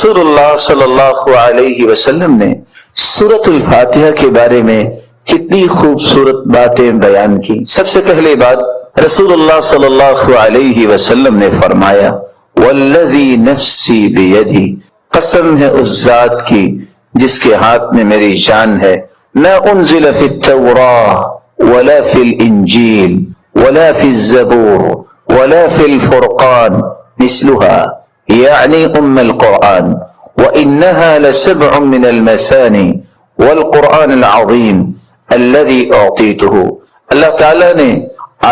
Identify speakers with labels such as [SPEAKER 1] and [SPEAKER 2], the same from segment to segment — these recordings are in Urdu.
[SPEAKER 1] رسول اللہ صلی اللہ علیہ وسلم نے سورۃ الفاتحہ کے بارے میں کتنی خوبصورت باتیں بیان کی۔ سب سے پہلے بات، رسول اللہ صلی اللہ علیہ وسلم نے فرمایا والذی نفسی بیدی، قسم ہے اس ذات کی جس کے ہاتھ میں میری جان ہے، ما انزل فی التوراۃ ولا فی الانجیل ولا فی الزبور ولا فی الفرقان مثلها یعنی ام القرآن وانها لسبع من المثانی والقرآن العظیم الذي اعطیته۔ اللہ تعالیٰ نے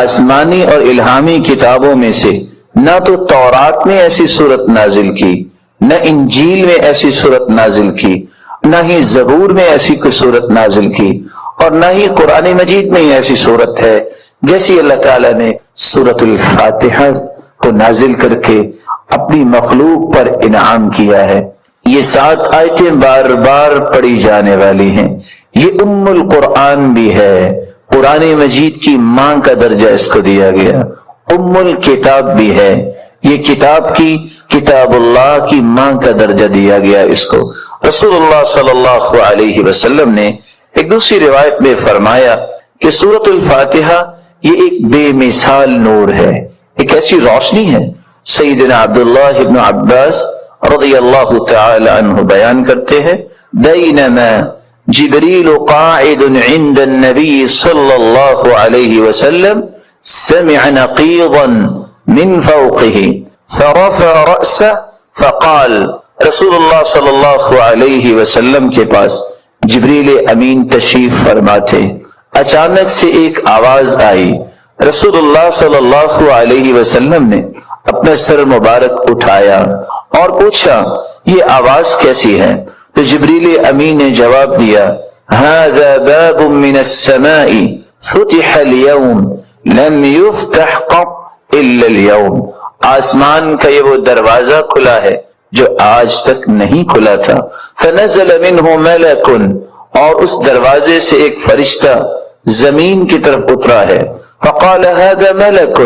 [SPEAKER 1] آسمانی اور الہامی کتابوں میں سے نہ تو تورات میں ایسی صورت نازل کی، نہ انجیل میں ایسی صورت نازل کی، نہ ہی زبور میں ایسی کوئی صورت نازل کی، اور نہ ہی قرآن مجید میں ہی ایسی صورت ہے جیسی اللہ تعالیٰ نے سورۃ الفاتحہ کو نازل کر کے اپنی مخلوق پر انعام کیا ہے۔ یہ 7 آیتیں بار بار پڑھی جانے والی ہیں۔ یہ ام القرآن بھی ہے، قرآن مجید کی ماں کا درجہ اس کو دیا گیا، ام الکتاب بھی ہے، یہ کتاب اللہ کی ماں کا درجہ دیا گیا اس کو۔ رسول اللہ صلی اللہ علیہ وسلم نے ایک دوسری روایت میں فرمایا کہ سورۃ الفاتحہ یہ ایک بے مثال نور ہے، ایک ایسی روشنی ہے۔ سیدنا عبداللہ ابن عباس رضی اللہ تعالی عنہ بیان کرتے ہیں بینما جبریل قاعد عند النبی صلی اللہ علیہ وسلم سمع نقیضا من فوقه فرفع رأسه فقال، رسول اللہ صلی اللہ علیہ وسلم کے پاس جبریل امین تشریف فرما تھے، اچانک سے ایک آواز آئی، رسول اللہ صلی اللہ علیہ وسلم نے اپنا سر مبارک اٹھایا اور پوچھا یہ آواز کیسی ہے؟ تو جبریل امین نے جواب دیا هذا باب من السماء فتح اليوم لم يفتح قط الا اليوم، آسمان کا یہ وہ دروازہ کھلا ہے جو آج تک نہیں کھلا تھا۔ فنزل منه ملک، اور اس دروازے سے ایک فرشتہ زمین کی طرف اترا ہے۔ فقال هذا ملک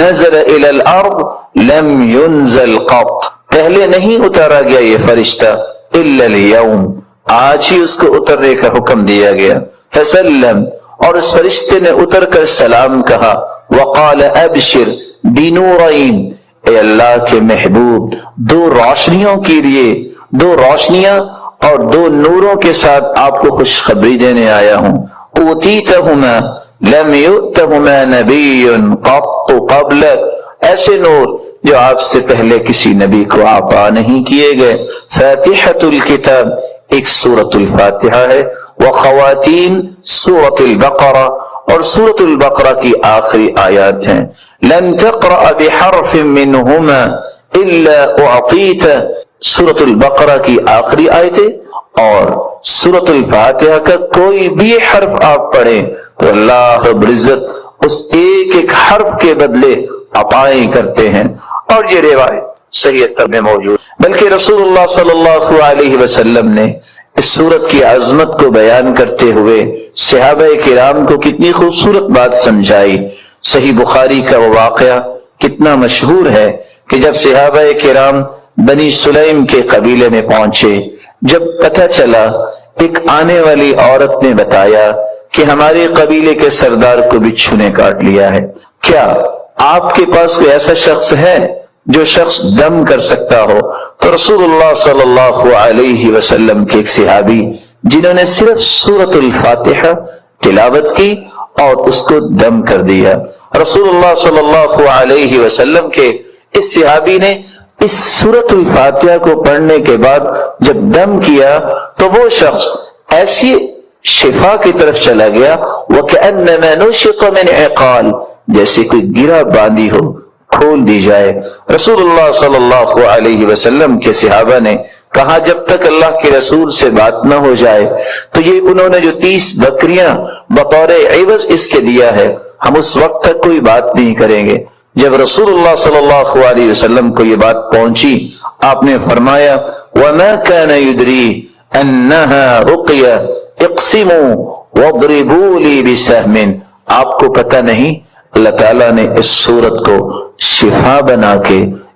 [SPEAKER 1] نزل الى الارض لم ينزل قط، پہلے نہیں اتارا گیا یہ فرشتہ الا اليوم، آج ہی اس کو اترنے کا حکم دیا گیا۔ فسلم، اور اس فرشتے نے اتر کر سلام کہا، وقال ابشر بنورین، اے اللہ کے محبوب 2 روشنیوں کے لیے، 2 روشنیاں اور 2 نوروں کے ساتھ آپ کو خوشخبری دینے آیا ہوں۔ اوتیتہما لم یؤتہما نبی قط قبلک، ایسے نور جو آپ سے پہلے کسی نبی کو عطا نہیں کیے گئے۔ فاتحۃ الکتاب ایک سورۃ الفاتحہ ہے، وخواتیم سورۃ البقرہ، اور سورۃ البقرہ کی آخری آیات ہیں۔ لن تقرأ بحرف منہما الا اعطیت، سورۃ البقرہ کی آخری آیتیں اور سورۃ الفاتحہ کا کوئی بھی حرف آپ پڑھیں تو اللہ رب العزت اس ایک ایک حرف کے بدلے عطائیں کرتے ہیں۔ اور یہ روایت صحیح تر میں موجود، بلکہ رسول اللہ صلی اللہ علیہ وسلم نے اس سورت کی عظمت کو بیان کرتے ہوئے صحابہ کرام کو کتنی خوبصورت بات سمجھائی۔ صحیح بخاری کا وہ واقعہ کتنا مشہور ہے کہ جب صحابہ کرام بنی سلیم کے قبیلے میں پہنچے، جب پتہ چلا، ایک آنے والی عورت نے بتایا کہ ہمارے قبیلے کے سردار کو بچھو نے کاٹ لیا ہے، کیا آپ کے پاس کوئی ایسا شخص ہے جو شخص دم کر سکتا ہو؟ تو رسول اللہ صلی اللہ علیہ وسلم کے ایک صحابی جنہوں نے صرف سورۃ الفاتحہ تلاوت کی اور اس کو دم کر دیا، رسول اللہ صلی اللہ علیہ وسلم کے اس صحابی نے اس سورۃ الفاتحہ کو پڑھنے کے بعد جب دم کیا تو وہ شخص ایسی شفا کی طرف چلا گیا، وَكَأَنَّمَا نُشِقَ مِنْ عِقَالٍ، جیسے کوئی گرہ باندھی ہو کھول دی جائے۔ رسول اللہ صلی اللہ علیہ وسلم کے صحابہ نے کہا جب تک اللہ کے رسول سے بات نہ ہو جائے تو یہ انہوں نے جو 30 بکریاں بطور عوض اس کے دیا ہے ہم اس وقت تک کوئی بات نہیں کریں گے۔ جب رسول اللہ صلی اللہ علیہ وسلم کو یہ بات پہنچی، آپ نے فرمایا وَمَا كَانَ يُدْرِي أَنَّهَا رُقْيَ اقْسِمُوا وَاضْرِبُوا لِي بِسَهْمٍ، آپ کو پتہ نہیں اللہ تعالیٰ نے اس صورت کو شفا بنا کے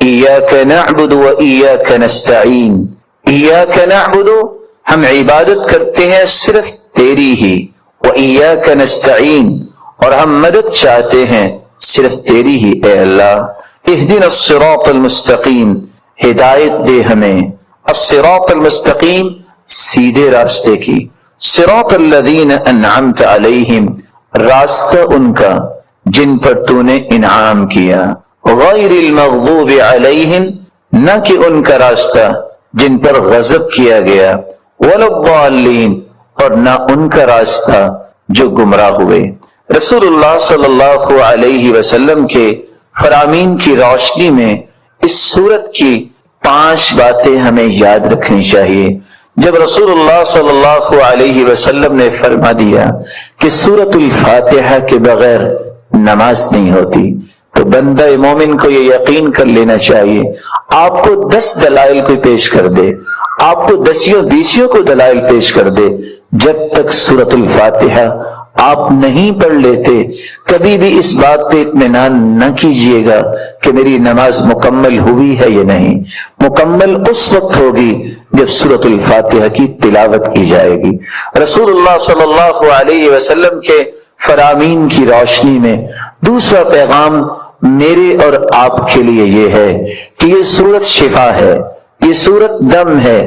[SPEAKER 1] ایاک نعبد و ایاک نستعین، ایاک نعبد ہم عبادت کرتے ہیں صرف تیری ہی، و ایاک نستعین اور ہم مدد چاہتے ہیں صرف تیری ہی اے اللہ۔ اہدنا الصراط المستقیم، ہدایت دے ہمیں، الصراط المستقیم سیدھے راستے کی، صراط الذین انعمت علیہم راستہ ان کا جن پر تو نے انعام کیا، غیر المغضوب علیہم نہ کہ ان کا راستہ جن پر غضب کیا گیا، ولا الضالین اور نہ ان کا راستہ جو گمراہ ہوئے۔ رسول اللہ صلی اللہ علیہ وسلم کے فرامین کی روشنی میں اس سورت کی 5 باتیں ہمیں یاد رکھنی چاہیے۔ جب رسول اللہ صلی اللہ علیہ وسلم نے فرما دیا کہ سورۃ الفاتحہ کے بغیر نماز نہیں ہوتی، تو بندہ مومن کو یہ یقین کر لینا چاہیے، آپ کو 10 دلائل کوئی پیش کر دے، آپ کو 10 کو دلائل پیش کر دے، جب تک سورۃ الفاتحہ آپ نہیں پڑھ لیتے کبھی بھی اس بات پہ اطمینان نہ کیجیے گا کہ میری نماز مکمل ہوئی ہے یا نہیں۔ مکمل اس وقت ہوگی جب سورۃ الفاتحہ کی تلاوت کی جائے گی۔ رسول اللہ صلی اللہ علیہ وسلم کے فرامین کی روشنی میں دوسرا پیغام میرے اور آپ کے لیے یہ ہے کہ یہ سورت شفا ہے، یہ سورت دم ہے،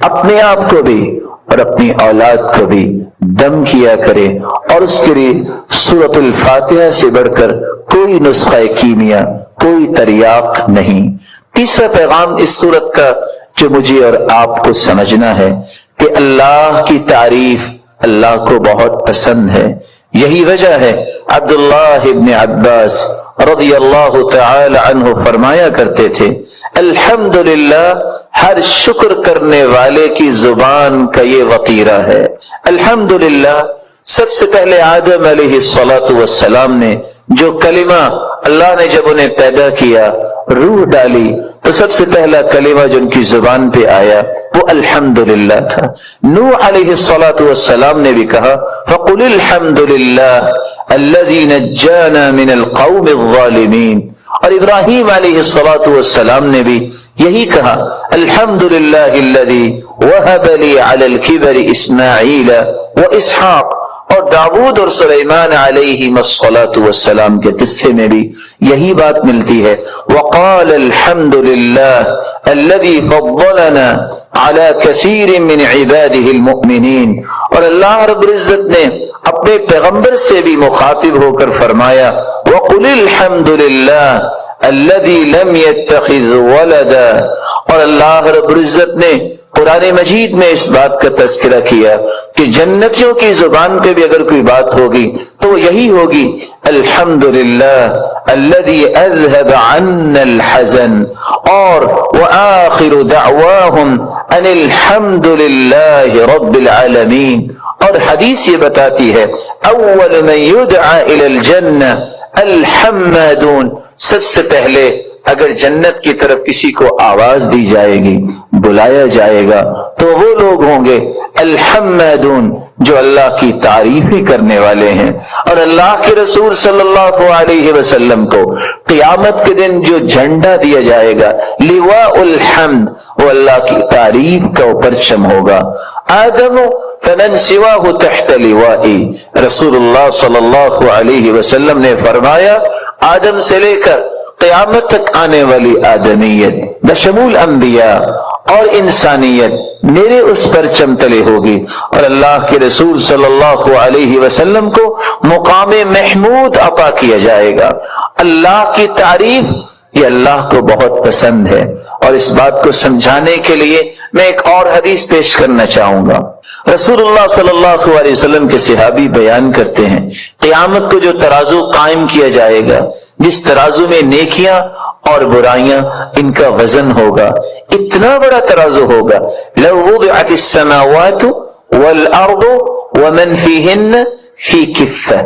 [SPEAKER 1] اپنے آپ کو بھی اور اپنی اولاد کو بھی دم کیا کرے، اور اس کے لیے سورۃ الفاتحہ سے بڑھ کر کوئی نسخہ کیمیا، کوئی تریاق نہیں۔ تیسرا پیغام اس سورت کا جو مجھے اور آپ کو سمجھنا ہے کہ اللہ کی تعریف اللہ کو بہت پسند ہے۔ یہی وجہ ہے عبداللہ ابن عباس رضی اللہ تعالی عنہ فرمایا کرتے تھے، الحمدللہ ہر شکر کرنے والے کی زبان کا یہ وطیرہ ہے۔ الحمدللہ سب سے پہلے آدم علیہ السلام نے جو کلمہ اللہ نے جب انہیں پیدا کیا، روح ڈالی، تو سب سے پہلا کلمہ جو ان کی زبان پہ آیا وہ الحمدللہ تھا۔ نوح علیہ السلام نے بھی کہا فَقُلِ الْحَمْدُ لِلَّهِ الَّذِي نَجَّانَا مِنَ الْقَوْمِ الظَّالِمِينَ، اور ابراہیم علیہ السلام نے بھی یہی کہا الحمدللہ الذی وہب لی علی الکبر اسماعیل واسحاق، اور داؤد اور سلیمان علیہ السلام کے قصے میں بھی یہی بات ملتی ہے، وقال الحمدللہ الذی فضلنا علی کثیر من عباده المؤمنین، اور اللہ رب العزت نے اپنے پیغمبر سے بھی مخاطب ہو کر فرمایا وقل الحمد للہ الذی لم يتخذ ولدا، اور اللہ رب العزت نے قرآن مجید میں اس بات کا تذکرہ کیا کہ جنتیوں کی زبان پہ بھی اگر کوئی بات ہوگی تو وہ یہی ہوگی الحمدللہ الذی اذهب عنا الحزن، اور وآخر دعواہم ان الحمدللہ رب العالمین، اور حدیث یہ بتاتی ہے اول من یدعى الى الجنہ الحمادون، سب سے پہلے اگر جنت کی طرف کسی کو آواز دی جائے گی، بلایا جائے گا، تو وہ لوگ ہوں گے الحمادون جو اللہ کی تعریف ہی کرنے والے ہیں۔ اور اللہ کے رسول صلی اللہ علیہ وسلم کو قیامت کے دن جو جھنڈا دیا جائے گا لواء الحمد، وہ اللہ کی تعریف کا پرچم ہوگا۔ آدم فمن سواہ تحت لوائی، رسول اللہ صلی اللہ علیہ وسلم نے فرمایا آدم سے لے کر قیامت تک آنے والی آدمیت بشمول انبیاء اور انسانیت میرے اس پرچم تلے ہوگی، اور اللہ کے رسول صلی اللہ علیہ وسلم کو مقام محمود عطا کیا جائے گا۔ اللہ کی تعریف یہ اللہ کو بہت پسند ہے، اور اس بات کو سمجھانے کے لیے میں ایک اور حدیث پیش کرنا چاہوں گا۔ رسول اللہ صلی اللہ علیہ وسلم کے صحابی بیان کرتے ہیں قیامت کو جو ترازو قائم کیا جائے گا، جس ترازو میں نیکیاں اور برائیاں ان کا وزن ہوگا، اتنا بڑا ترازو ہوگا، لو وضعت السماوات والارض ومن فیہن فی کفہ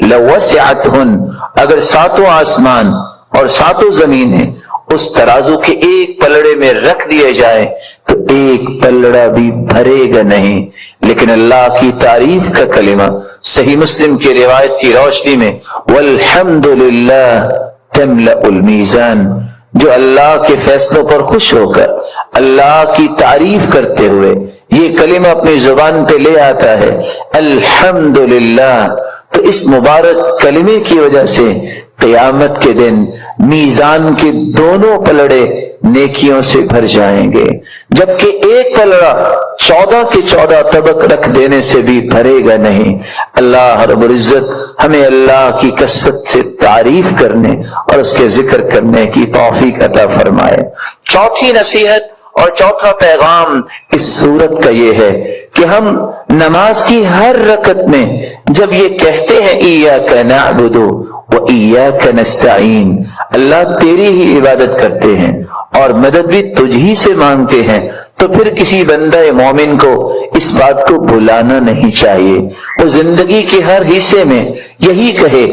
[SPEAKER 1] لوسعتہن، اگر 7 آسمان اور 7 زمینیں اس ترازو کے ایک پلڑے میں رکھ دیے جائیں تو ایک پلڑا بھی بھرے گا نہیں۔ لیکن اللہ کی تعریف کا کلمہ صحیح مسلم کی روایت کی روشنی میں والحمدللہ تملأ المیزان، جو اللہ کے فیصلوں پر خوش ہو کر اللہ کی تعریف کرتے ہوئے یہ کلمہ اپنی زبان پہ لے آتا ہے الحمدللہ، تو اس مبارک کلمے کی وجہ سے قیامت کے دن میزان کے دونوں پلڑے نیکیوں سے بھر جائیں گے، جبکہ ایک پلڑا 14 کے 14 طبق رکھ دینے سے بھی بھرے گا نہیں۔ اللہ رب العزت ہمیں اللہ کی کثرت سے تعریف کرنے اور اس کے ذکر کرنے کی توفیق عطا فرمائے۔ چوتھی نصیحت اور چوتھا پیغام اس سورت کا یہ ہے کہ ہم نماز کی ہر رکعت میں جب یہ کہتے ہیں ایاک نعبد و ایاک نستعین، اللہ تیری ہی عبادت کرتے ہیں اور مدد بھی تجھ ہی سے مانگتے ہیں، تو پھر کسی بندہ مومن کو اس بات کو بھلانا نہیں چاہیے۔ وہ زندگی کے ہر حصے میں یہی کہے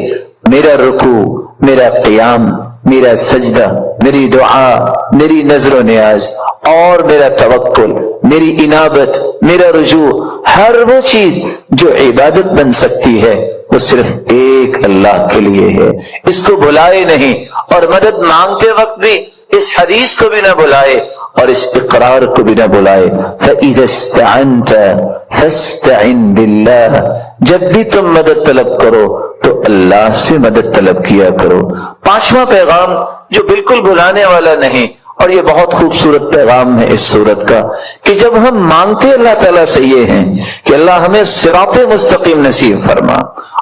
[SPEAKER 1] میرا رکوع، میرا قیام، میرا سجدہ، میری دعا، میری نظر و نیاز اور میرا توکل، میری انابت، میرا رجوع، ہر وہ چیز جو عبادت بن سکتی ہے وہ صرف ایک اللہ کے لیے ہے، اس کو بھلائے نہیں، اور مدد مانگتے وقت بھی اس حدیث کو بھی نہ بلائے اور اس اقرار کو بھی نہ بلائے فَإِذَا اسْتَعَنْتَ فَاسْتَعِنْ بِاللَّهِ، جب بھی تم مدد طلب کرو تو اللہ سے مدد طلب کیا کرو۔ پانچواں پیغام جو بالکل بھلانے والا نہیں، اور یہ بہت خوبصورت پیغام ہے اس سورت کا، کہ جب ہم مانگتے اللہ تعالیٰ سے یہ ہیں کہ اللہ ہمیں صراط مستقیم نصیب فرما،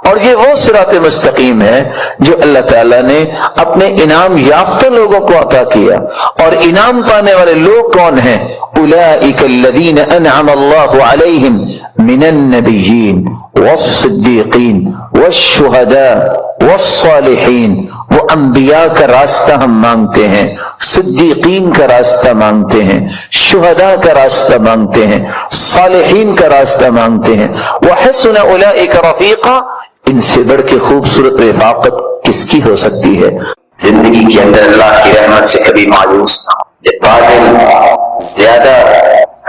[SPEAKER 1] اور یہ وہ صراط مستقیم ہے جو اللہ تعالیٰ نے اپنے انعام یافتہ لوگوں کو عطا کیا، اور انعام پانے والے لوگ کون ہیں؟ اولئک الذین انعم اللہ علیہم من النبیین والصدیقین والشہداء والصالحین۔ وہ انبیاء کا راستہ ہم مانگتے ہیں، صدیقین کا راستہ مانگتے ہیں، شہداء کا راستہ مانگتے ہیں، صالحین کا راستہ مانگتے ہیں۔ وحسن اولئک رفیقا، ان سے بڑھ کے خوبصورت رفاقت کس کی ہو سکتی ہے؟
[SPEAKER 2] زندگی کے اندر اللہ کی رحمت سے کبھی مایوس نہ ہو۔ جب بادل زیادہ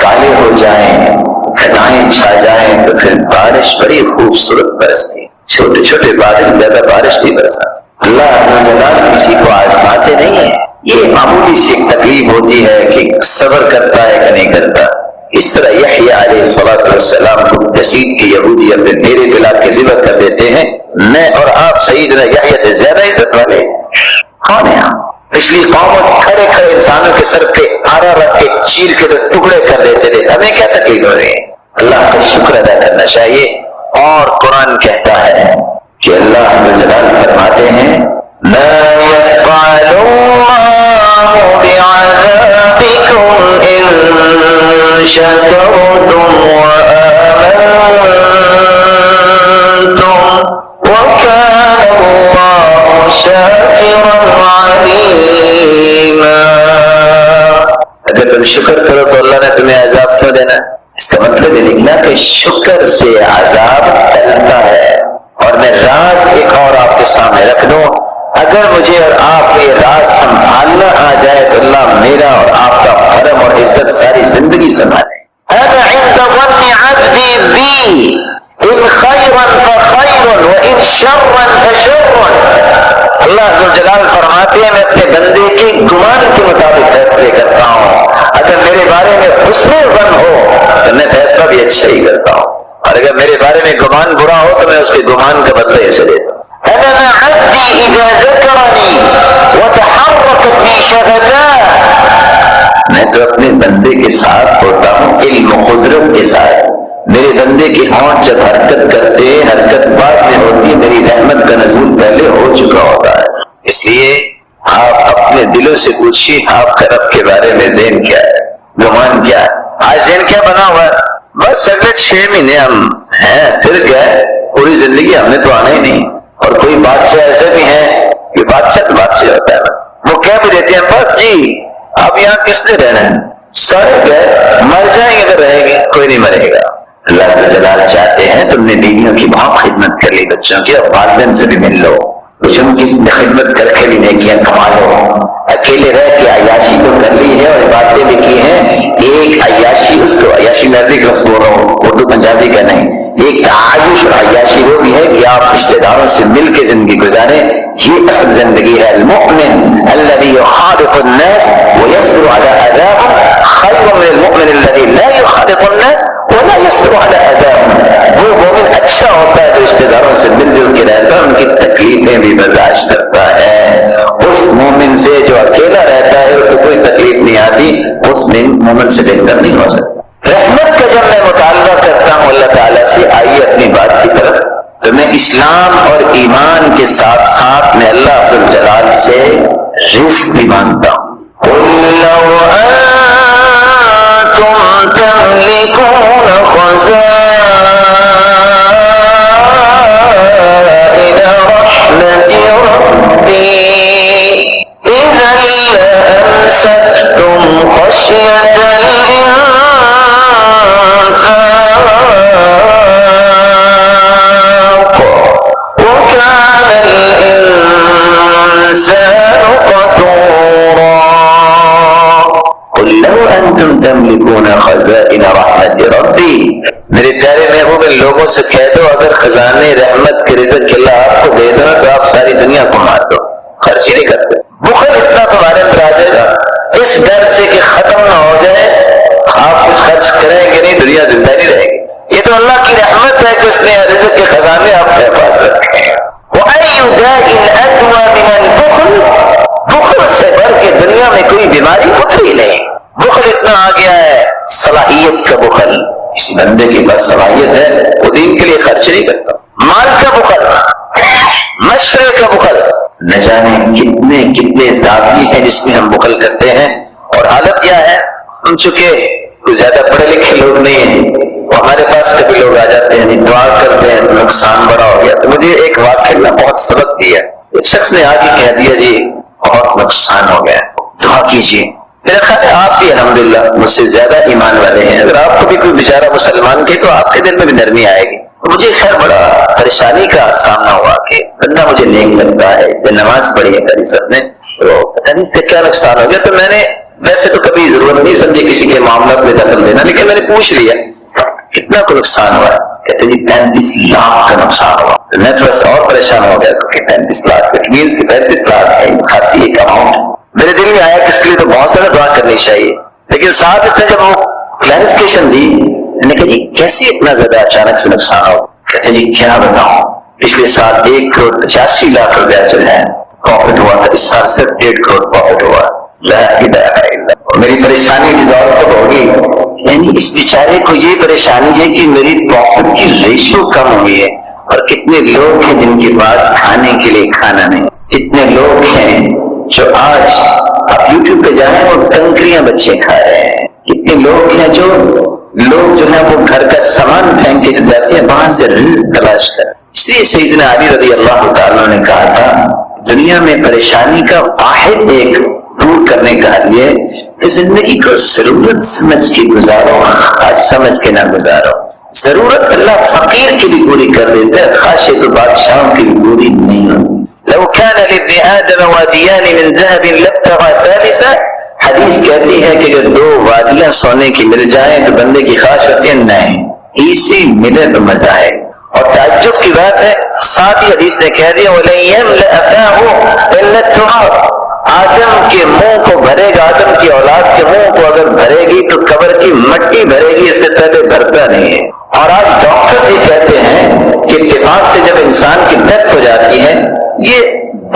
[SPEAKER 2] کالے ہو جائیں، گھٹائیں چھا جائیں، تو پھر بارش بڑی خوبصورت برستی ہے۔ چھوٹے چھوٹے بادل زیادہ بارش نہیں برساتے۔ اللہ عز و جل کسی کو آزماتے نہیں ہے، یہ معمولی سی ایک تکلیف ہوتی ہے کہ صبر کرتا ہے کہ نہیں کرتا۔ اس طرح یحییٰ علیہ السلام کو یزید کے یہودی اپنے ڈیرے پہ لا کے ذبح کر دیتے ہیں۔ میں اور آپ سیدنا یحییٰ سے زیادہ عزت والے کون ہیں؟ پچھلی قوموں کھڑے کھڑے انسانوں کے سر پہ آرا رکھ کے چیر کے ٹکڑے کر دیتے تھے، ہمیں کیا تکلیف ہو رہی ہے؟ اللہ کا شکر ادا کرنا چاہیے۔ اور قرآن کہتا ہے کہ اللہ جل جلالہ فرماتے ہیں لا يفعل اللہ بعذابکم ان شکرتم وآمنتم وکان اللہ شاکرا علیما۔ اگر تم شکر کرو تو اللہ نے تمہیں عذاب کیوں دینا؟ اس کا مطلب یہ نکلا کہ شکر سے عذاب ٹلتا ہے۔ اور میں راز ایک اور آپ کے سامنے رکھ دوں، اگر مجھے اور آپ کو یہ راز سنبھالنا آ جائے تو اللہ میرا اور آپ کا کرم اور عزت ساری زندگی سنبھالے۔ انا عند ظن عبدی بی ان خیرا فخیر وان شرا فشر۔ اللہ عز و جلال فرماتے ہیں میں اپنے بندے کے گمان کے مطابق فیصلے کرتا ہوں، اگر میرے بارے میں حسن ظن ہو تو میں فیصلہ بھی اچھا ہی کرتا ہوں، اور اگر میرے بارے میں گمان برا ہو تو میں اس کے گمان کا بدلہ ایسے دیتا ہوں۔ انا مع عبدی اذا ذکرنی وتحرکت بی شفتاه، میں تو اپنے بندے کے ساتھ ہوتا ہوں علم و قدرت کے ساتھ۔ میرے بندے کے ہونٹ جب حرکت کرتے حرکت بعد میں ہوتی، میری رحمت کا نزول پہلے ہو چکا ہوتا ہے۔ اس لیے آپ اپنے دلوں سے پوچھیے آپ کا رب کے بارے میں ذہن کیا ہے، گمان کیا ہے؟ آج ذہن کیا بنا ہوا ہے؟ بس اگلے 6 مہینے ہم ہیں، پھر گئے، پوری زندگی ہم نے تو آنا ہی نہیں۔ اور کوئی بادشاہ ایسے بھی ہیں کہ بادشاہ ہوتا ہے، وہ کہہ بھی دیتے ہیں بس جی اب یہاں کس نے رہنا ہے، سارے گئے، مر جائیں گے تو رہیں گے، کوئی نہیں مرے گا۔ اللہ تعالی جلال چاہتے ہیں تم نے بیویوں کی بہت خدمت کر لی، بچوں کی، اور والدین سے بھی مل لو، کچھ ان کی خدمت کر کے بھی نیکیاں کما لو۔ اکیلے رہ کے عیاشی تو کر لی ہے اور عبادتیں بھی کی ہیں، ایک عیاشی، اس کو عیاشی میں بھی لفظ بول رہا ہوں، اردو پنجابی کا نہیں، ایک تعايش اور عیاشی وہ بھی ہے کہ آپ رشتے داروں سے مل کے زندگی گزاریں. یہ اصل زندگی ہے. المؤمن الذي يخالط الناس ويصبر على آذاهم خير من المؤمن الذي لا يخالط الناس ولا يصبر على آذاهم. وہ مومن اچھا ہوتا ہے جو رشتے داروں سے مل جل کے رہتا ہے, ان کی تکلیفیں بھی برداشت کرتا ہے. اس مومن سے جو اکیلا رہتا ہے اس کو کوئی تکلیف نہیں آتی, اس مومن سے بہتر نہیں ہو سکتا. رحمت کا جب میں مطالبہ کرتا ہوں اللہ تعالیٰ سے, آئیے اپنی بات کی طرف, تو میں اسلام اور ایمان کے ساتھ ساتھ میں اللہ عز و جلال سے رزق بھی مانگتا ہوں. قُلْ لَوْ أَنْتُمْ تَمْلِكُونَ خَزَائِنَ رَحْمَةِ رَبِّي إِذًا لَأَمْسَكْتُمْ خَشْيَةَ تملكون خزائن رحمت ربی. میرے پیارے محبوب ان لوگوں سے کہہ دو اگر خزانے رحمت کے رزق کے اللہ آپ کو دے دو تو آپ ساری دنیا کو مار دو, خرچ ہی نہیں کرتے. بخل اتنا تمہارے اندر آ جائے گا اس ڈر سے کہ ختم نہ ہو جائے, آپ کچھ خرچ کریں گے نہیں, دنیا زندہ نہیں رہے گی. یہ تو اللہ کی رحمت ہے کہ اس نے رزق کے خزانے آپ کے پاس رکھے ہیں. وَأَيُّ دَاءٍ أَدْوَىٰ مِنَ الْبُخْلِ, بخل سے بڑھ کے دنیا میں کوئی بیماری اتری نہیں. بخل اتنا آ گیا ہے, صلاحیت کا بخل. اس بندے کے پاس صلاحیت ہے, وہ دین کے لیے خرچ نہیں کرتا. مال کا بخل, مشورے کا بخل, نہ جانے کتنے کتنے زاویے ہیں جس میں ہم بخل کرتے ہیں. اور حالت کیا ہے, ہم چونکہ کوئی زیادہ پڑھے لکھے لوگ نہیں ہیں, وہ ہمارے پاس کبھی لوگ آ جاتے ہیں, دعا کرتے ہیں, نقصان بڑا ہو گیا. تو مجھے ایک واقعہ نے بہت سبق دیا. ایک شخص نے آ کے کہہ دیا جی بہت نقصان ہو گیا, دعا کیجیے. میرا خیال ہے آپ بھی الحمدللہ مجھ سے زیادہ ایمان والے ہیں, اگر آپ کو بھی کوئی بیچارہ مسلمان کے تو آپ کے دل میں بھی نرمی آئے گی. مجھے خیر بڑا پریشانی کا سامنا ہوا کہ بندہ مجھے نیک لگتا ہے, اس نے نماز پڑھی ہے کبھی سب نے, تو پتہ نہیں اس سے کیا نقصان ہو گیا. تو میں نے ویسے تو کبھی ضرورت نہیں سمجھی کسی کے معاملات میں دخل دینا, لیکن میں نے پوچھ لیا کتنا کو نقصان ہوا ہے. کہتے جی 35 لاکھ کا نقصان ہوا. تو میں تھوڑا سا اور پریشان ہو گیا کہ 35 لاکھ اٹ مینس کہ 35 لاکھ ہے خاصی ایک اماؤنٹ. میرے دل میں آیا کہ اس کے لیے تو بہت سارا دعا کرنی چاہیے, لیکن ساتھ اس نے جب وہ کلیریفیکیشن دی, میں نے کہا جی کیسے اتنا زیادہ اچانک سے نقصان ہو. کہتے جی کیا بتاؤں, پچھلے سال 1,85,00,000 روپیہ جو ہے پروفٹ ہوا تھا, اس سال صرف 1.5 کروڑ پروفٹ ہوا. لا الہ الا اللہ. میری پریشانی ریزالو کب ہوگی, یعنی اس بیچارے کو یہ پریشانی ہے کہ میری پروفٹ کی ریشو کم ہوئی ہے, اور کتنے لوگ ہیں جن کے پاس کھانے کے لیے کھانا نہیں. کتنے لوگ ہیں جو آج آپ یوٹیوب پہ جائیں اور کنکریاں بچے کھا رہے ہیں. کتنے لوگ ہیں جو ہے وہ گھر کا سامان پھینک کے جاتے ہیں وہاں سے رزق تلاش کر. اس لیے سیدنا علی رضی اللہ تعالیٰ نے کہا تھا دنیا میں پریشانی کا واحد ایک دور کرنے کا حل یہ کہ زندگی کو ضرورت سمجھ کے گزارو, خواہش سمجھ کے نہ گزارو. ضرورت اللہ فقیر کی بھی پوری کر دیتا ہے, خواہشیں تو بادشاہوں کی بھی پوری نہیں ہوتی. لو كان لابن آدم واديان من ذهب لابتغى ثالثا, حدیث کہتی ہے کہ اگر 2 وادیاں سونے کی مل جائیں تو بندے کی خواہش ہوتی ہے نہیں اسی ملے تو مزہ ہے. اور تعجب کی بات ہے, ساتھ ہی حدیث نے کہہ دیا وَلَن يَمْلَأَ فَاهُ إِلَّا التُّرَابُ, آدم کے منہ کو بھرے گا, آدم کی اولاد کے منہ کو اگر بھرے گی تو قبر کی مٹی بھرے گی, اس سے پہلے بھرتا نہیں ہے. اور آج ڈاکٹرز یہ کہتے ہیں کہ اتفاق سے جب انسان کی ڈیتھ ہو جاتی ہے, یہ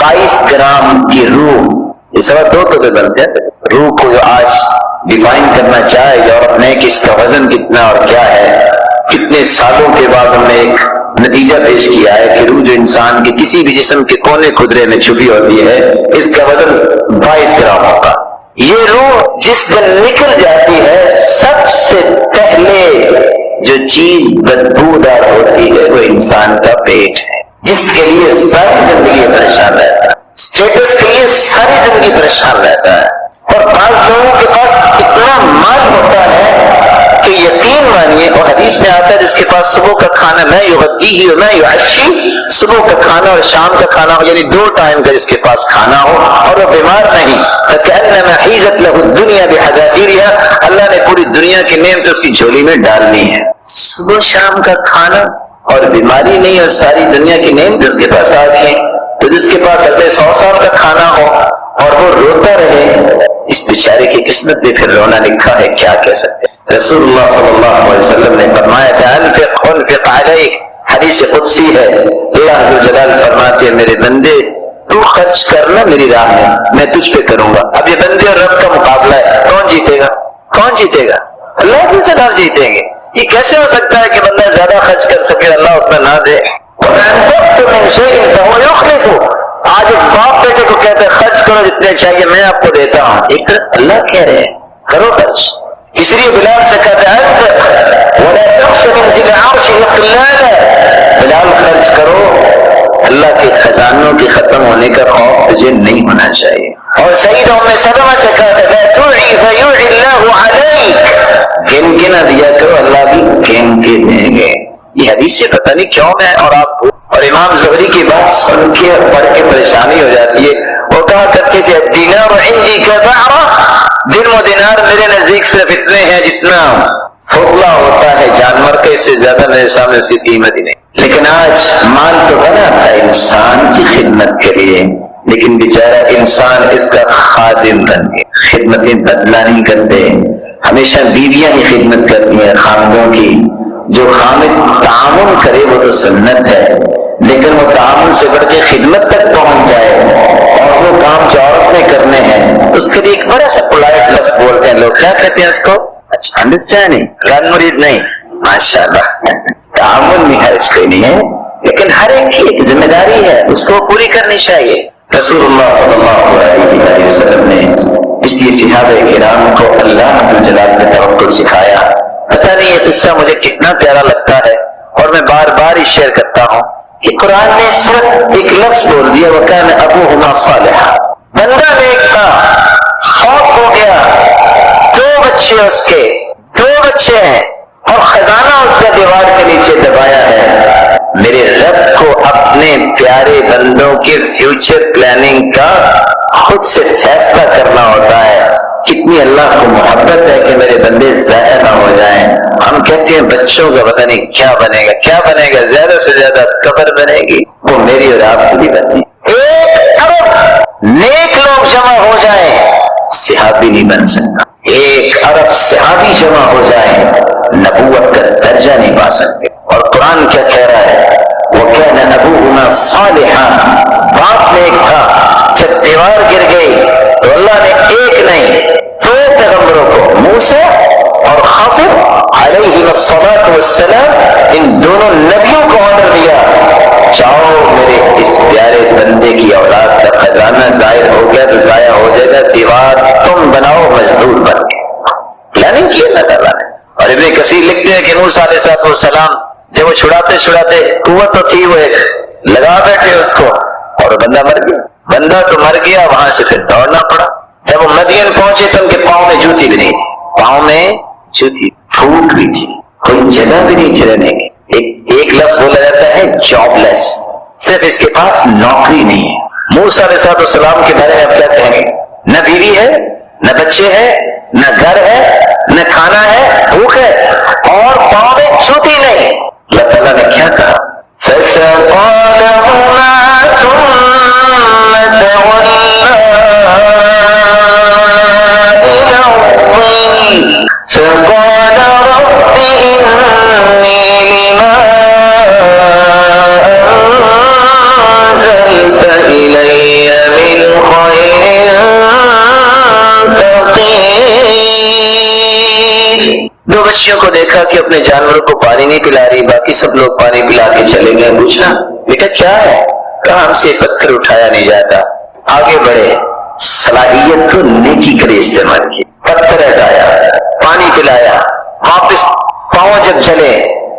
[SPEAKER 2] 22 گرام کی روح, یہ 2.25 تو بنتے ہیں, روح کو جو آج ڈیفائن کرنا چاہے یورپ نے کہ اس کا وزن کتنا اور کیا ہے, کتنے سالوں کے بعد ہم نے ایک نتیجہ پیش کیا ہے کہ روح جو انسان کے کسی بھی جسم کے کونے خدرے میں چھپی ہوتی ہے اس کا وزن 22 گرام ہوگا. یہ روح جس دن نکل جاتی ہے سب سے پہلے جو چیز بدبودار ہوتی ہے وہ انسان کا پیٹ ہے, جس کے لیے ساری زندگی پریشان رہتا ہے, اسٹیٹس کے لیے ساری زندگی پریشان رہتا ہے. اور بعض لوگوں کے پاس اتنا مال ہوتا ہے کہ یقین مانیے, اور حدیث میں آتا ہے جس کے پاس صبح کا کھانا میں یغدیہ و میں یعشی، صبح کا کھانا اور شام کا کھانا ہو، یعنی 2 ٹائم کا جس کے پاس کھانا ہو اور وہ بیمار نہیں، فکأنما حیزت لہ الدنیا بحذافیرها، اللہ نے پوری دنیا کی نعمت اس کی جھولی میں ڈالنی ہے۔ صبح شام کا کھانا اور بیماری نہیں اور ساری دنیا کی نعمت اس کے پاس آ گئی ہے، تو جس کے پاس اگلے 100 سال کا کھانا ہو اور وہ روتا رہے، اس بیچارے کی قسمت میں پھر رونا لکھا ہے، کیا کہہ سکتے ہیں۔ رسول اللہ صلی اللہ علیہ وسلم نے فرمایا تھا انفق علیک، حدیث قدسی ہے، اللہ عز و جلال فرماتے ہیں میرے بندے تو خرچ کرنا میری راہ میں تجھ پہ کروں گا۔ اب یہ بندے اور رب کا مقابلہ ہے، کون جیتے گا؟ کون جیتے گا؟ اللہ عز و جلال جیتیں گے۔ یہ کیسے ہو سکتا ہے کہ بندہ زیادہ خرچ کر سکے اللہ اتنا نہ دے؟ وَأَنفَقْتُ مِنْ شَيْءٍ فَهُوَ يُخْلِفُهُ، آج ایک باپ بیٹے کو کہتے ہیں خرچ کرو جتنے چاہیے میں آپ کو دیتا ہوں، ایک طرف اللہ کہہ رہے ہیں کرو خرچ، اس لیے بلال سے کہتے ہیں انفق ولا تخش من ذی العرش اقلالا، بلال خرچ کرو، اللہ کے خزانوں کے ختم ہونے کا خوف تجھے نہیں ہونا چاہیے۔ اور سیدہ ام سلمہ سے کہتے ہیں لا تعی فیعی اللہ علیک، گن کے نہ دیا کرو اللہ بھی گن کے دیں گے۔ یہ حدیث سے پتہ نہیں کیوں میں اور آپ اور امام زہری کی بات سن کے پڑھ کے پریشانی ہو جاتی ہے۔ وہ کہا کرتے تھے دینار عندی کبعرہ، درہم و دینار میرے نزدیک صرف اتنے ہیں جتنا فضلہ ہوتا ہے جانور کا، اس سے زیادہ میرے سامنے اس کی قیمت ہی نہیں۔ لیکن آج مال تو بنا تھا انسان کی خدمت کے لیے، لیکن بیچارہ انسان اس کا خادم بن گیا، خدمتیں بدلا نہیں کرتے، ہمیشہ بیویاں ہی خدمت کرتی ہیں خامدوں کی۔ جو خامد تعاون کرے وہ تو سنت ہے، لیکن وہ تعاون سے بڑھ کے خدمت تک پہنچ جائے اور وہ کام جو عورت میں کرنے ہیں اس کے لیے ایک بڑا سا پولائٹ لفظ بولتے ہیں لوگ، کیا کہتے ہیں اس کو؟ اچھا انڈرسٹینڈنگ، غیر مرید نہیں، ماشاءاللہ تعاون میں حرج کوئی نہیں ہے، لیکن ہر ایک کی ایک ذمہ داری ہے اس کو پوری کرنی چاہیے۔ رسول اللہ صلی اللہ علیہ وسلم نے اس لیے صحابہ کرام کو اللہ عز و جل نے توکل سکھایا۔ پتہ نہیں یہ قصہ مجھے کتنا پیارا لگتا ہے اور میں بار بار ہی شیئر کرتا ہوں کہ قرآن نے صرف ایک لفظ بول دیا وَكَانَ أَبُوهُمَا صَالِحًا، بندہ نیک تھا، فوت ہو گیا، 2 بچے اس کے، 2 بچے ہیں اور خزانہ اس کا دیوار کے نیچے دبایا ہے۔ میرے رب کو اپنے پیارے بندوں کے فیوچر پلاننگ کا خود سے فیصلہ کرنا ہوتا ہے۔ کتنی اللہ کو محبت ہے کہ میرے بندے ضائع نہ ہو جائیں۔ ہم کہتے ہیں بچوں کا پتہ نہیں کیا بنے گا، کیا بنے گا، زیادہ سے زیادہ قبر بنے گی، وہ میری اور آپ کی بھی بنی۔ 1 ارب نیک لوگ جمع ہو جائیں صحابی نہیں بن سکتا، 1 ارب صحابی جمع ہو جائیں نبوت کا درجہ نہیں پا سکتے۔ اور قرآن کیا کہہ رہا ہے وَكَانَ أَبُوهُمَا صَالِحًا، باپ نیک تھا، جب دیوار گر گئی تو اللہ نے ایک نہیں 2 پیغمبروں کو، موسیٰ اور خضر علیہ الصلاۃ والسلام، ان دونوں نبیوں کو آرڈر دیا جاؤ میرے اس پیارے بندے کی اولاد کا خزانہ ظاہر ہو گیا تو ضائع ہو جائے گا، دیوار تم بناؤ مزدور بن کے۔ پلاننگ کی اللہ تعالیٰ نے۔ اور ابن کثیر لکھتے ہیں کہ موسیٰ علیہ السلام جب وہ چھڑاتے قوت تو تھی، وہ ایک لگا بیٹھے اس کو اور بندہ مر گیا، بندہ تو مر گیا، وہاں سے پھر دوڑنا پڑا۔ جب وہ مدین پہنچے تو ان کے پاؤں میں جوتی بھی نہیں تھی، پاؤں میں جوتی پھوٹ بھی تھی، کوئی جگہ بھی نہیں تھی رہنے کی۔ ایک لفظ بولا جاتا ہے جاب لیس، صرف اس کے پاس نوکری نہیں ہے۔ موسیٰ علیہ السلام کے بارے میں آپ کیا کہیں گے؟ نہ بیوی ہے، نہ بچے ہیں، نہ گھر ہے، نہ کھانا ہے، بھوک ہے اور پاؤں میں جوتی نہیں۔ اللہ تعالیٰ نے کیا کہا فَسَقَى لَهُمَا ثُمَّ تَوَلَّىٰ إِلَى الظِّلِّ فَقَالَ رَبِّ إِنِّي لِمَا أَنزَلْتَ إِلَيَّ مِنْ خَيْرٍ فَقِيرٌ۔ 2 بچیوں کو دیکھا کہ اپنے جانوروں کو پانی نہیں پلا رہی، باقی سب لوگ پانی پلا کے چلے گئے۔ پوچھا بیٹا کیا ہے؟ کہا ہم سے پتھر اٹھایا نہیں جاتا۔ آگے بڑھے، صلاحیت کو نیکی کے لیے استعمال کی، پتھر ہٹایا، پانی پلایا، واپس پاؤں جب چلے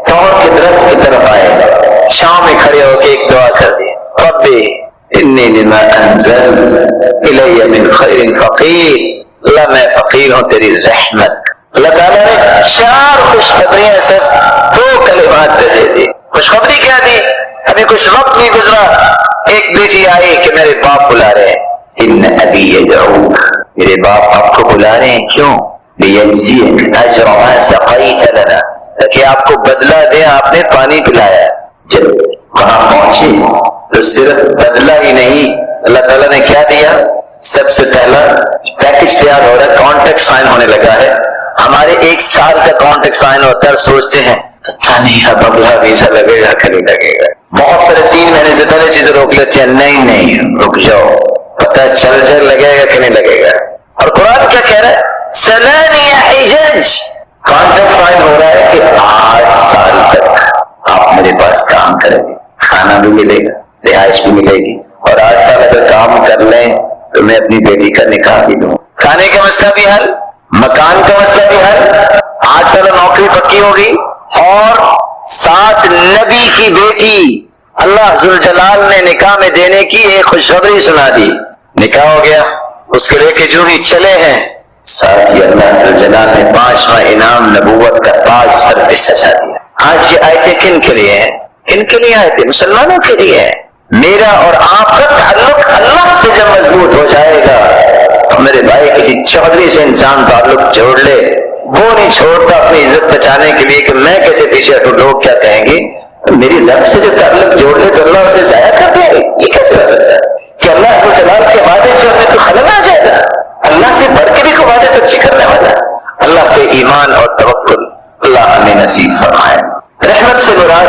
[SPEAKER 2] طور کے درخت کی طرف آئے، چھاؤں میں کھڑے ہو کے ایک دعا کر دی ربی انی لما انزلت الی من خیر فقیر، اللہ میں فقیر ہوں تیری رحمت۔ اللہ تعالیٰ نے 4 خوشخبریاں صرف 2 کلمات ہاتھ پہ دے دی. خوشخبری کیا دی؟ ابھی کچھ وقت نہیں گزرا، ایک بیٹی آئی کہ میرے باپ بلا رہے ہیں. ان ابی یدعوک، میرے باپ آپ کو بلا رہے ہیں. کیوں؟ لیجزیک اجر ما سقیت لنا، تاکہ آپ کو بدلہ دیں، آپ نے پانی پلایا. جب وہاں پہنچے تو صرف بدلہ ہی نہیں، اللہ تعالیٰ نے کیا دیا؟ سب سے پہلا پیکج تیار ہو رہا ہے، کانٹریکٹ سائن ہونے لگا ہے. ہمارے 1 سال کا کانٹریکٹ سائن ہوتا ہے، سوچتے ہیں پتہ نہیں اب اگلا ویزا لگے گا کہ نہیں لگے گا. بہت سارے 3 مہینے سے پہلے چیزیں روک لیتے ہیں. نہیں رک جاؤ، پتہ چل لگے گا کہ نہیں لگے گا. اور قرآن کیا کہہ رہا ہے؟ ثمانیہ حجج، کانٹریکٹ سائن ہو رہا ہے کہ 8 سال تک آپ میرے پاس کام کریں گے، کھانا بھی ملے گا، رہائش بھی ملے گی، اور 8 سال اگر کام کر لیں تو میں اپنی بیٹی کا نکاح بھی دوں. کھانے کا مسئلہ بھی حل، مکان کا مسئلہ بھی حل، 8 سال نوکری پکی ہوگی. اور ساتھ نبی کی بیٹی اللہ ذوالجلال نے نکاح میں دینے کی ایک خوشخبری سنا دی. نکاح ہو گیا، اس کے لے کے جو بھی چلے ہیں. ساتھ ہی اللہ ذوالجلال نے 5واں انعام نبوت کا تاج سر پہ سجا دیا. آج یہ آیتیں کن کے لیے ہیں؟ کن کے لیے آیتیں؟ مسلمانوں کے لیے ہے. میرا اور آپ کا تعلق اللہ سے جب مضبوط ہو جائے گا، اور میرے بھائی کسی چودھری سے انسان تعلق جوڑ لے، وہ نہیں چھوڑتا اپنی عزت بچانے کے لیے کہ میں کیسے پیچھے ہٹوں، لوگ کیا کہیں گے. تو میری رب سے جو تعلق جوڑ لے تو اللہ اسے ضائع کر دے. یہ کیسے ہو سکتا ہے کہ اللہ کو جلال کے وعدے جو ہمیں تو خلل آ جائے گا؟ اللہ سے بڑھ کے بھی کو وعدے سچی کرنے والا. اللہ پہ ایمان اور توکل اللہ ہمیں نصیب فرمائے. رحمت سے مراد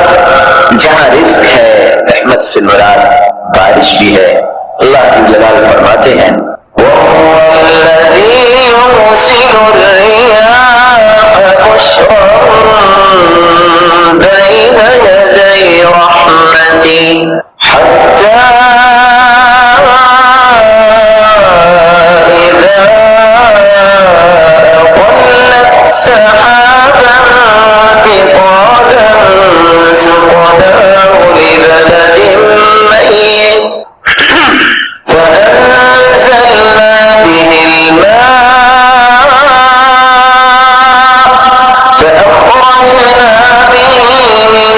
[SPEAKER 2] جہاں رزق ہے، رحمت سے مراد بارش بھی ہے. اللہ کی جلال فرماتے ہیں وَهُوَ الَّذِي يُرْسِلُ الرِّيَاحَ بُشْرًا بَيْنَ يَدَيْ رَحْمَتِهِ حَتَّى إِذَا أَقَلَّتْ سَحَابًا ثِقَالًا سُقْنَاهُ لِبَلَدٍ مَّيِّتٍ فأنزلنا به الماء فأخرجنا به من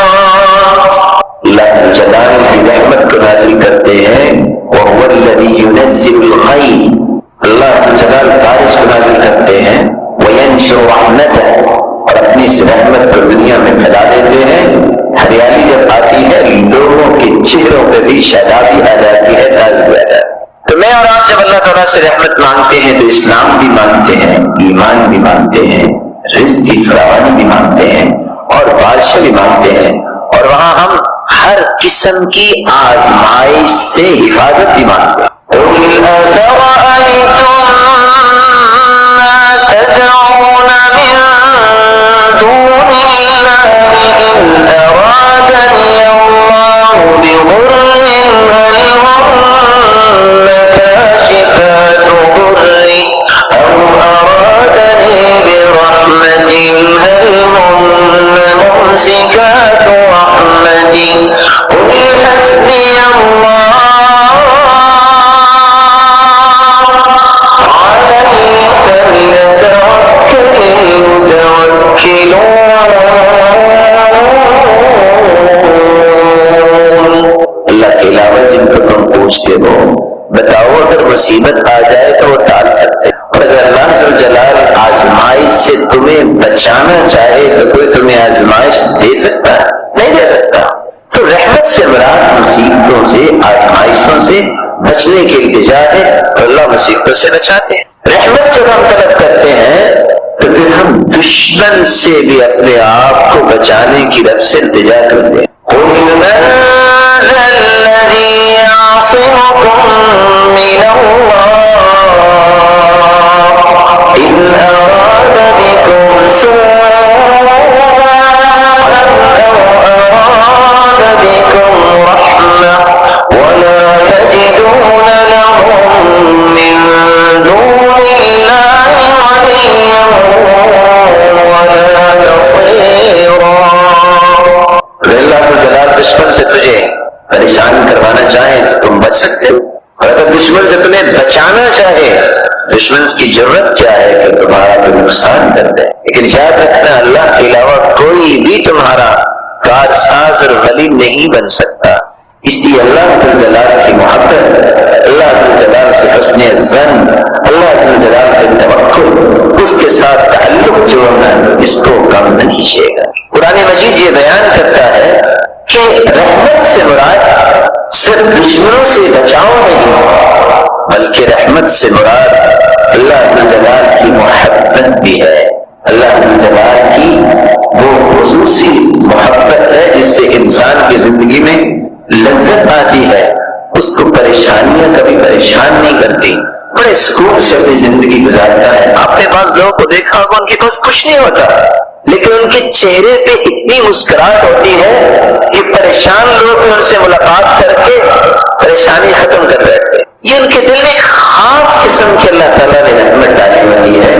[SPEAKER 2] الثمرات. اللہ جلال کی رحمت کو نازل کرتے ہیں. وهو الذي ينزل الغيث، اللہ جلال بارش کو نازل کرتے ہیں. وينشر رحمته، اور اپنی اس رحمت کو دنیا میں پھیلا دیتے ہیں. ہریالی جب آتی ہے لوگوں کے چہروں پہ بھی شادابی آ جاتی ہے، تازگی آ جاتی ہے. تو میں اور آپ جب اللہ تعالیٰ سے رحمت مانگتے ہیں تو اسلام بھی مانگتے ہیں، ایمان بھی مانگتے ہیں، رزق کی فراوانی بھی مانگتے ہیں، اور بارش بھی مانگتے ہیں. اور وہاں ہم ہر قسم کی آزمائش سے حفاظت بھی مانگتے ہیں. قُلْ أَفَرَأَيْتُم مَّا تَدْعُونَ مِن دُونِ اللَّهِ إِنْ أَرَادَنِيَ اللَّهُ بِضُرٍّ هَلْ هُنَّ كَاشِفَاتُ ضُرِّهِ أَوْ أَرَادَنِي بِرَحْمَةٍ هَلْ هُنَّ مُمْسِكَاتُ رَحْمَتِهِ قُلْ حَسْبِيَ اللَّهُ عَلَيْهِ فَلْيَتَوَكَّلِ الْمُتَوَكِّلُونَ. اللہ کے علاوہ جن کو تم پوچھتے ہو، بتاؤ اگر مصیبت آ جائے تو وہ ٹال سکتے، اور اگر اللہ ذو جلال آزمائش سے تمہیں بچانا چاہے تو کوئی تمہیں آزمائش دے سکتا ہے؟ نہیں دے سکتا. تو رحمت سے مراد مصیبتوں سے، آزمائشوں سے بچنے کی التجا ہے، تو اللہ مصیبتوں سے بچاتے ہیں. رحمت جب ہم طلب کرتے ہیں تو پھر ہم دشمن سے بھی اپنے آپ کو بچانے کی رب سے التجا کرتے ہیں. قُلْ مَنْ ذَا الَّذِي يَعْصِمُكُم مِّنَ اللَّهِ إِنْ أَرَادَ بِكُمْ سُوءًا أَوْ أَرَادَ بِكُمْ رَحْمَةً وَلَا يَجِدُونَ لَهُم مِّن دُونِ اللَّهِ وَلِيًّا وَلَا نَصِيرًا. اللہ کو جلال دشمن سے تجھے پریشان کروانا چاہے تو تم بچ سکتے ہو، اور اگر دشمن سے تمہیں بچانا چاہے، دشمن کی ضرورت کیا ہے کہ تمہارا کوئی نقصان کر دے. لیکن یاد رکھنا اللہ کے علاوہ کوئی بھی تمہارا کارساز اور ولی نہیں بن سکتا. اس لیے اللہ جل جلالہ کی محبت، اللہ جل جلالہ سے حسن ظن، اللہ جل جلالہ کے توکل، اس کے ساتھ تعلق جوڑنا اس کو کم نہیں کیجیے گا. قرآن مجید یہ بیان کرتا ہے کہ رحمت سے مراد صرف دشمنوں سے بچاؤ نہیں، بلکہ رحمت سے مراد اللہ جل جلالہ کی محبت بھی ہے. اللہ جل جلالہ کی وہ خصوصی محبت ہے جس سے انسان کی زندگی میں لذت آتی ہے. اس کو پریشانیاں کبھی پریشان نہیں کرتی، بڑے سکون سے اپنی زندگی گزارتا ہے. آپ نے بعض لوگوں کو دیکھا ہوگا ان کے پاس کچھ نہیں ہوتا لیکن ان کے چہرے پہ اتنی مسکراہٹ ہوتی ہے کہ پریشان لوگ ان سے ملاقات کر کے پریشانی ختم کر بیٹھتے. یہ ان کے دل میں ایک خاص قسم کی اللہ تعالیٰ نے رحمت ڈالی ہوئی ہے.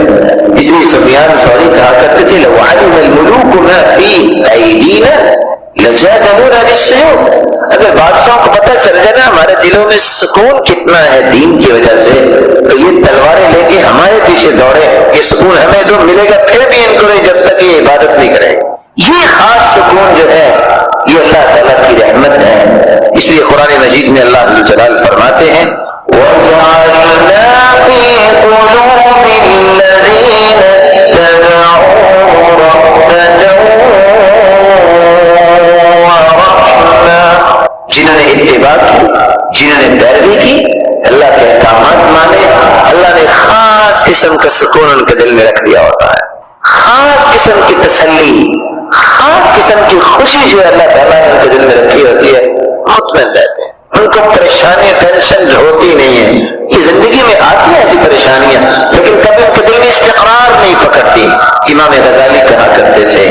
[SPEAKER 2] اس لیے سفیان ثوری کہا کرتے تھے لو علم الملوک ما فی ایدینا لجادلونا بالسیوف. اگر بادشاہوں کو پتہ چل جائے نا ہمارے دلوں میں سکون کتنا ہے دین کی وجہ سے، تو یہ تلواریں لے کے ہمارے پیچھے دوڑے. یہ سکون ہمیں تو ملے گا پھر بھی ان کو نہیں جب تک یہ عبادت نہیں کرے. یہ خاص سکون جو ہے یہ اللہ تعالیٰ کی رحمت ہے. اس لیے قرآن مجید میں اللہ جل جلالہ فرماتے ہیں وَجَعَلْنَا فِي قُلُوبِ الَّذِينَ اتَّبَعُوا رَأْفَةً وَرَحْمَةً. جنہوں نے اتباع کی، جنہوں نے پیروی کی، اللہ کے احکامات مانے، اللہ نے خاص قسم کا سکون ان کے دل میں رکھ دیا ہوتا ہے. خاص قسم کی تسلی، خاص قسم کی خوشی جو اللہ تعالیٰ نے ان کے دل میں رکھی ہوتی ہے، مطمئن رہتے ہیں. ان کو پریشانی ٹینشن ہوتی نہیں ہے. یہ زندگی میں آتی ہیں ایسی پریشانیاں لیکن کبھی ان کے دل میں استقرار نہیں پکڑتی. امام غزالی کہا کرتے تھے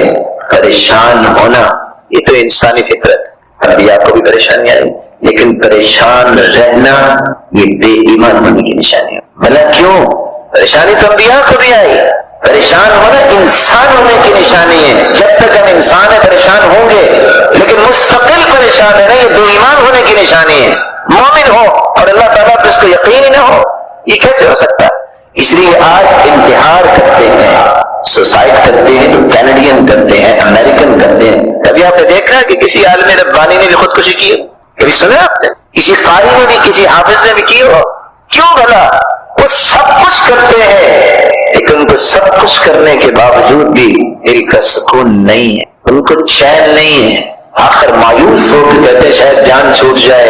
[SPEAKER 2] پریشان ہونا یہ تو انسانی فطرت. ابھی آپ کو بھی پریشانی آئی لیکن پریشان رہنا یہ بے ایمان ہونے کی نشانی ہے. بھلا کیوں؟ پریشانی تو انبیاء کو بھی آئی. پریشان ہونا انسان ہونے کی نشانی ہے. جب تک ہم انسان ہیں پریشان ہوں گے لیکن مستقل پریشان ہے نا یہ بے ایمان ہونے کی نشانی ہے. مومن ہو اور اللہ تعالیٰ پہ اس کو یقین ہی نہ ہو یہ کیسے ہو سکتا ہے؟ اس لیے آج انتحار کرتے ہیں، سوسائڈ کرتے ہیں، جو کینیڈین کرتے ہیں، امریکن کرتے ہیں. کبھی آپ نے دیکھا کہ کسی عالم ربانی نے بھی خودکشی کی؟ کبھی سنا آپ نے کسی قاری نے بھی، کسی حافظ نے بھی کی ہو؟ کیوں بھلا؟ وہ سب کچھ کرتے ہیں لیکن ان کو سب کچھ کرنے کے باوجود بھی دل کا سکون نہیں ہے، ان کو چین نہیں ہے. آخر مایوس ہو کے کہتے شاید جان چھوٹ جائے،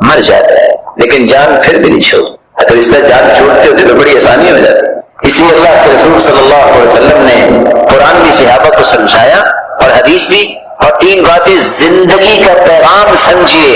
[SPEAKER 2] مر جاتا ہے لیکن جان پھر بھی نہیں چھوٹ. اگر اس طرح جان چھوٹتے ہوتے تو بڑی آسانی ہو جاتی. اس لیے اللہ کے رسول صلی اللہ علیہ وسلم نے قرآن بھی صحابہ کو سمجھایا اور حدیث بھی، اور 3 باتیں زندگی کا پیغام سمجھیے.